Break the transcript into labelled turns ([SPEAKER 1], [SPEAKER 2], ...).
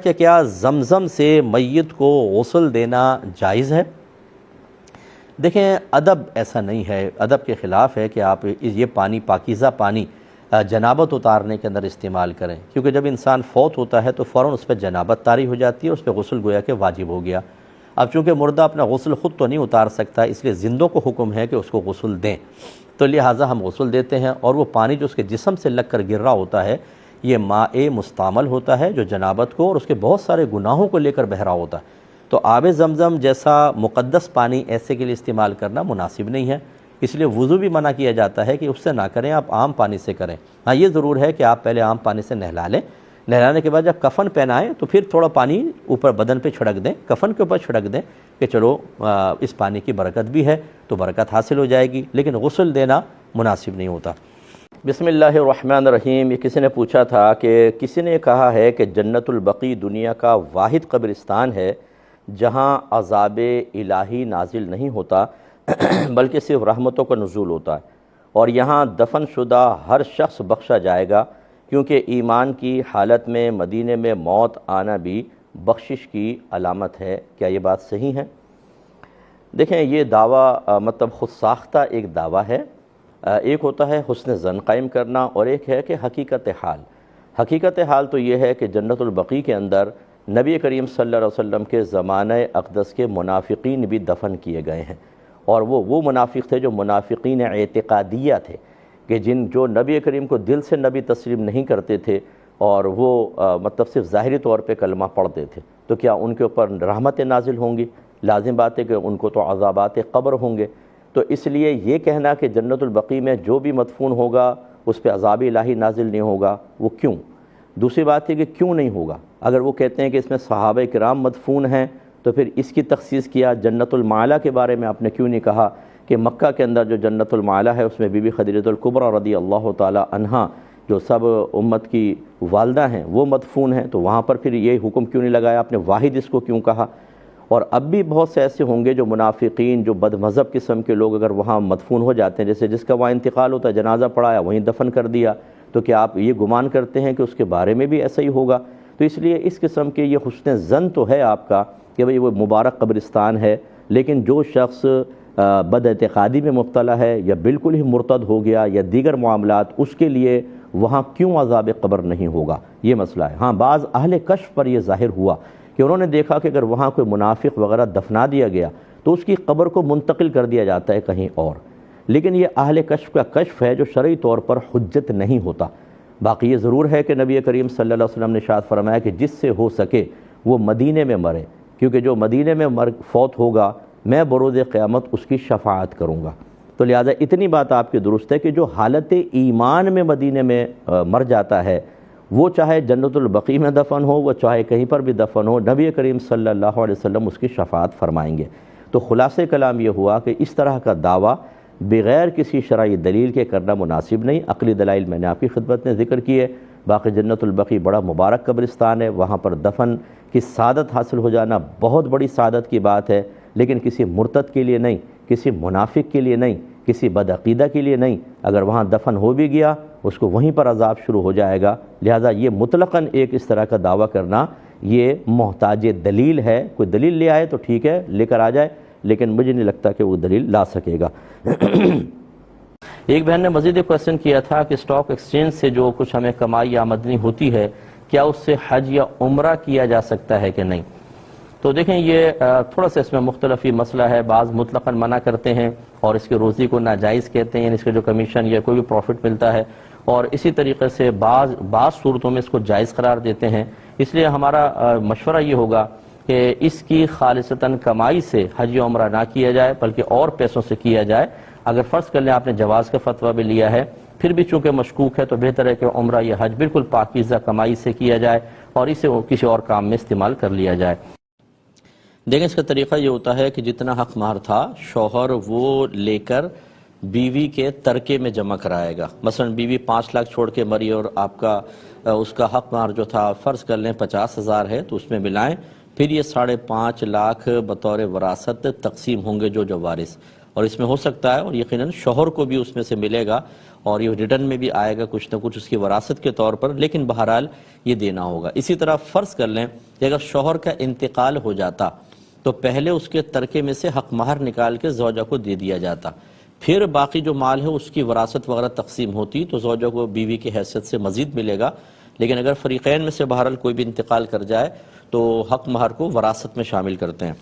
[SPEAKER 1] کہ کیا زمزم سے میت کو غسل دینا جائز ہے؟ دیکھیں، ادب ایسا نہیں ہے، ادب کے خلاف ہے کہ آپ یہ پانی، پاکیزہ پانی جنابت اتارنے کے اندر استعمال کریں، کیونکہ جب انسان فوت ہوتا ہے تو فوراً اس پہ جنابت طاری ہو جاتی ہے، اس پہ غسل گویا کہ واجب ہو گیا۔ اب چونکہ مردہ اپنا غسل خود تو نہیں اتار سکتا، اس لیے زندوں کو حکم ہے کہ اس کو غسل دیں، تو لہٰذا ہم غسل دیتے ہیں، اور وہ پانی جو اس کے جسم سے لگ کر گر رہا ہوتا ہے یہ ماء مستعمل ہوتا ہے، جو جنابت کو اور اس کے بہت سارے گناہوں کو لے کر بہہ رہا ہوتا ہے۔ تو آب زمزم جیسا مقدس پانی ایسے کے لیے استعمال کرنا مناسب نہیں ہے، اس لیے وضو بھی منع کیا جاتا ہے کہ اس سے نہ کریں، آپ عام پانی سے کریں۔ ہاں، یہ ضرور ہے کہ آپ پہلے عام پانی سے نہلا لیں، نہلانے کے بعد جب کفن پہنائیں تو پھر تھوڑا پانی اوپر بدن پہ چھڑک دیں، کفن کے اوپر چھڑک دیں کہ چلو اس پانی کی برکت بھی ہے تو برکت حاصل ہو جائے گی، لیکن غسل دینا مناسب نہیں ہوتا۔ بسم اللہ الرحمن الرحیم۔ یہ کسی نے پوچھا تھا کہ کسی نے کہا ہے کہ جنت البقیع دنیا کا واحد قبرستان ہے جہاں عذاب الہی نازل نہیں ہوتا بلکہ صرف رحمتوں کا نزول ہوتا ہے، اور یہاں دفن شدہ ہر شخص بخشا جائے گا، کیونکہ ایمان کی حالت میں مدینے میں موت آنا بھی بخشش کی علامت ہے۔ کیا یہ بات صحیح ہے؟ دیکھیں، یہ دعویٰ مطلب خود ساختہ ایک دعویٰ ہے۔ ایک ہوتا ہے حسن ظن قائم کرنا، اور ایک ہے کہ حقیقت حال تو یہ ہے کہ جنت البقیع کے اندر نبی کریم صلی اللہ علیہ وسلم کے زمانہ اقدس کے منافقین بھی دفن کیے گئے ہیں، اور وہ منافق تھے جو منافقین اعتقادیہ تھے، کہ جو نبی کریم کو دل سے نبی تسلیم نہیں کرتے تھے، اور وہ مطلب صرف ظاہری طور پہ کلمہ پڑھتے تھے، تو کیا ان کے اوپر رحمتیں نازل ہوں گی؟ لازم بات ہے کہ ان کو تو عذابات قبر ہوں گے۔ تو اس لیے یہ کہنا کہ جنت البقیع میں جو بھی مدفون ہوگا اس پہ عذاب الہی نازل نہیں ہوگا، وہ کیوں؟ دوسری بات ہے کہ کیوں نہیں ہوگا؟ اگر وہ کہتے ہیں کہ اس میں صحابہ کرام مدفون ہیں تو پھر اس کی تخصیص کیا جنت المعلا کے بارے میں آپ نے کیوں نہیں کہا کہ مکہ کے اندر جو جنت المعلا ہے اس میں بی بی خدیجہ الکبریٰ رضی اللہ تعالی عنہا جو سب امت کی والدہ ہیں وہ مدفون ہیں، تو وہاں پر پھر یہ حکم کیوں نہیں لگایا آپ نے؟ واحد اس کو کیوں کہا؟ اور اب بھی بہت سے ایسے ہوں گے جو منافقین، جو بد مذہب قسم کے لوگ اگر وہاں مدفون ہو جاتے ہیں، جیسے جس کا وہاں انتقال ہوتا ہے، جنازہ پڑھایا وہیں دفن کر دیا، تو کیا آپ یہ گمان کرتے ہیں کہ اس کے بارے میں بھی ایسا ہی ہوگا؟ تو اس لیے اس قسم کے یہ حسن ظن تو ہے آپ کا کہ بھئی وہ مبارک قبرستان ہے، لیکن جو شخص بد اعتقادی میں مبتلا ہے یا بالکل ہی مرتد ہو گیا یا دیگر معاملات، اس کے لیے وہاں کیوں عذاب قبر نہیں ہوگا، یہ مسئلہ ہے۔ ہاں، بعض اہل کشف پر یہ ظاہر ہوا کہ انہوں نے دیکھا کہ اگر وہاں کوئی منافق وغیرہ دفنا دیا گیا تو اس کی قبر کو منتقل کر دیا جاتا ہے کہیں اور، لیکن یہ اہل کشف کا کشف ہے جو شرعی طور پر حجت نہیں ہوتا۔ باقی یہ ضرور ہے کہ نبی کریم صلی اللہ علیہ وسلم نے ارشاد فرمایا کہ جس سے ہو سکے وہ مدینے میں مرے، کیونکہ جو مدینے میں فوت ہوگا میں بروز قیامت اس کی شفاعت کروں گا۔ تو لہٰذا اتنی بات آپ کی درست ہے کہ جو حالت ایمان میں مدینے میں مر جاتا ہے، وہ چاہے جنت البقیع میں دفن ہو، وہ چاہے کہیں پر بھی دفن ہو، نبی کریم صلی اللہ علیہ وسلم اس کی شفاعت فرمائیں گے۔ تو خلاصہ کلام یہ ہوا کہ اس طرح کا دعویٰ بغیر کسی شرعی دلیل کے کرنا مناسب نہیں۔ عقلی دلائل میں نے آپ کی خدمت میں ذکر کیے۔ باقی جنت البقیع بڑا مبارک قبرستان ہے، وہاں پر دفن کی سعادت حاصل ہو جانا بہت بڑی سعادت کی بات ہے، لیکن کسی مرتد کے لیے نہیں، کسی منافق کے لیے نہیں، کسی بدعقیدہ کے لیے نہیں۔ اگر وہاں دفن ہو بھی گیا اس کو وہیں پر عذاب شروع ہو جائے گا۔ لہٰذا یہ مطلقاً ایک اس طرح کا دعویٰ کرنا یہ محتاج دلیل ہے۔ کوئی دلیل لے آئے تو ٹھیک ہے، لے کر آ جائے، لیکن مجھے نہیں لگتا کہ وہ دلیل لا سکے گا۔ ایک بہن نے مزید ایک کویسچن کیا تھا کہ اسٹاک ایکسچینج سے جو کچھ ہمیں کمائی یا آمدنی ہوتی ہے کیا اس سے حج یا عمرہ کیا جا سکتا ہے کہ نہیں؟ تو دیکھیں، یہ تھوڑا سا اس میں مختلفی مسئلہ ہے۔ بعض مطلقاً منع کرتے ہیں اور اس کی روزی کو ناجائز کہتے ہیں، یعنی اس کے جو کمیشن یا کوئی بھی پروفٹ ملتا ہے، اور اسی طریقے سے بعض صورتوں میں اس کو جائز قرار دیتے ہیں۔ اس لیے ہمارا مشورہ یہ ہوگا کہ اس کی خالصتاً کمائی سے حج یا عمرہ نہ کیا جائے، بلکہ اور پیسوں سے کیا جائے۔ اگر فرض کر لیں آپ نے جواز کا فتویٰ بھی لیا ہے، پھر بھی چونکہ مشکوک ہے تو بہتر ہے کہ عمرہ یا حج بالکل پاکیزہ کمائی سے کیا جائے اور اسے کسی اور کام میں استعمال کر لیا جائے۔ دیکھیں، اس کا طریقہ یہ ہوتا ہے کہ جتنا حق مہر تھا شوہر وہ لے کر بیوی کے ترکے میں جمع کرائے گا۔ مثلا بیوی 5 لاکھ چھوڑ کے مری اور آپ کا اس کا حق مہر جو تھا فرض کر لیں 50,000 ہے، تو اس میں ملائیں، پھر یہ 5.5 لاکھ بطور وراثت تقسیم ہوں گے جو وارث، اور اس میں ہو سکتا ہے اور یقیناً شوہر کو بھی اس میں سے ملے گا اور یہ ریٹرن میں بھی آئے گا کچھ نہ کچھ اس کی وراثت کے طور پر، لیکن بہرحال یہ دینا ہوگا۔ اسی طرح فرض کر لیں کہ اگر شوہر کا انتقال ہو جاتا تو پہلے اس کے ترکے میں سے حق مہر نکال کے زوجہ کو دے دیا جاتا، پھر باقی جو مال ہے اس کی وراثت وغیرہ تقسیم ہوتی تو زوجہ کو بیوی کی حیثیت سے مزید ملے گا، لیکن اگر فریقین میں سے بہرحال کوئی بھی انتقال کر جائے تو حق مہر کو وراثت میں شامل کرتے ہیں۔